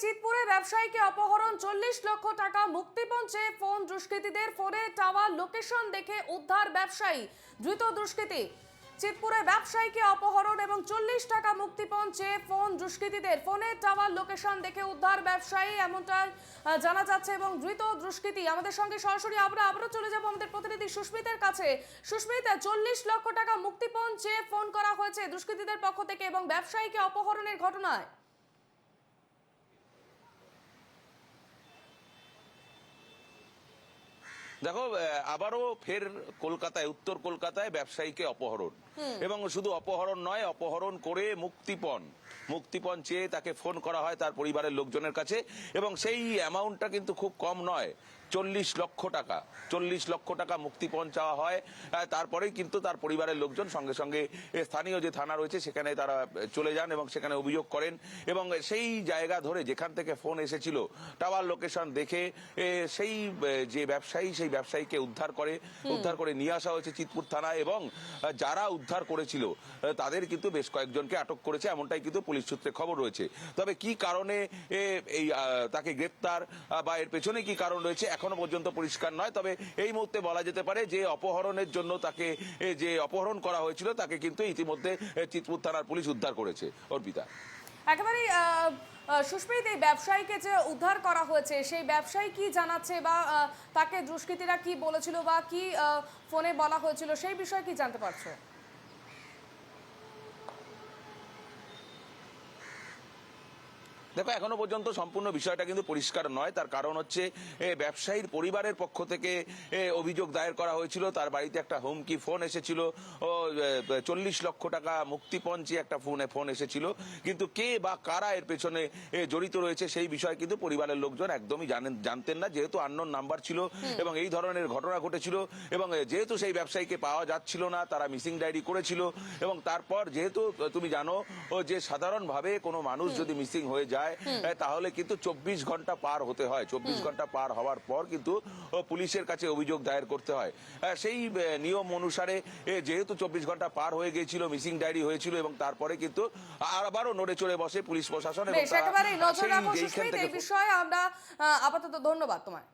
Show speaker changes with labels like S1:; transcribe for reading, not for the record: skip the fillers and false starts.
S1: চিতপুরে ব্যবসায়ীকে অপহরণ 40 লক্ষ টাকা মুক্তিপণ চেয়ে ফোন দুষ্কৃতীদের ফোনে টাওয়ার লোকেশন দেখে উদ্ধার ব্যবসায়ী ধৃত দুষ্কৃতী চিতপুরে ব্যবসায়ীকে অপহরণ এবং 40 টাকা মুক্তিপণ চেয়ে ফোন দুষ্কৃতীদের ফোনে টাওয়ার লোকেশন দেখে উদ্ধার ব্যবসায়ী এমনটা জানা যাচ্ছে এবং ধৃত দুষ্কৃতী আমাদের সঙ্গে সরাসরি আবারও চলে যাব আমাদের প্রতিনিধি সুস্মিতের কাছে। সুস্মিত, 40 লক্ষ টাকা মুক্তিপণ চেয়ে ফোন করা হয়েছে দুষ্কৃতীদের পক্ষ থেকে এবং ব্যবসায়ীকে অপহরণের ঘটনায়।
S2: দেখো, আবারও ফের কলকাতায়, উত্তর কলকাতায় ব্যবসায়ীকে অপহরণ, এবং শুধু অপহরণ নয়, অপহরণ করে মুক্তিপণ চেয়ে তাকে ফোন করা হয় তার পরিবারের লোকজনের কাছে, এবং সেই অ্যামাউন্টটা কিন্তু খুব কম নয়, 40 লক্ষ টাকা। 40 লক্ষ টাকা মুক্তিপণ চাওয়া হয়। তারপরেই কিন্তু তার পরিবারের লোকজন সঙ্গে সঙ্গে স্থানীয় যে থানা রয়েছে সেখানে তারা চলে যান এবং সেখানে অভিযোগ করেন, এবং সেই জায়গা ধরে যেখান থেকে ফোন এসেছিল টাওয়ার লোকেশন দেখে সেই যে ব্যবসায়ী, সেই ব্যবসায়ীকে উদ্ধার করে নিয়ে আসা হয়েছে চিতপুর থানায়, এবং যারা উদ্ধার করেছিল তাদের কিন্তু বেশ কয়েকজনকে আটক করেছে, এমনটাই কিন্তু পুলিশ সূত্রে খবর রয়েছে। তবে কি কারণে এই তাকে গ্রেপ্তার বা এর পেছনে কি কারণ রয়েছে এখনো পর্যন্ত পরিষ্কার নয়। তবে এই মুহূর্তে বলা যেতে পারে যে অপহরণের জন্য তাকে যে অপহরণ করা হয়েছিল তাকে কিন্তু ইতিমধ্যে চিতপুর থানার পুলিশ উদ্ধার করেছে। অর্পিতা,
S1: একেবারেই সুস্মিত, এই ব্যবসায়ীকে যে উদ্ধার করা হয়েছে সেই ব্যবসায়ী কি জানাচ্ছে বা তাকে দুষ্কৃতীরা কি বলেছিল বা কি ফোনে বলা হয়েছিল সেই বিষয়ে কি জানতে পারছো?
S2: দেখো, এখনো পর্যন্ত সম্পূর্ণ বিষয়টা কিন্তু পরিষ্কার নয়। তার কারণ হচ্ছে ব্যবসায়ীর পরিবারের পক্ষ থেকে অভিযোগ দায়ের করা হয়েছিল, তার বাড়িতে একটা হুমকি ফোন এসেছিল, 40 লক্ষ টাকা মুক্তিপণ চেয়ে একটা ফোন এসেছিল, কিন্তু কে বা কারা এর পেছনে জড়িত রয়েছে সেই বিষয়ে কিন্তু পরিবারের লোকজন একদমই জানতেন না, যেহেতু আননোন নাম্বার ছিল এবং এই ধরনের ঘটনা ঘটেছিল, এবং যেহেতু সেই ব্যবসায়ীকে পাওয়া যাচ্ছিল না তারা মিসিং ডায়েরি করেছিল, এবং তারপর যেহেতু তুমি জানো যে সাধারণভাবে কোনো মানুষ যদি মিসিং হয়ে যায় তাহলে কিন্তু 24 ঘন্টা পার হতে হয়। 24 ঘন্টা পার হওয়ার পর কিন্তু পুলিশের কাছে অভিযোগ দায়ের করতে হয়। সেই নিয়ম অনুসারে যেহেতু 24 ঘন্টা পার হয়ে গিয়েছিল, মিসিং ডায়েরি হয়েছিল, এবং তারপরে কিন্তু আবারও নড়ে চড়ে বসে পুলিশ প্রশাসন।
S1: একেবারে নজর রাখবো সুস্মিত, এই বিষয়ে আমরা আপাতত ধন্যবাদ তোমায়।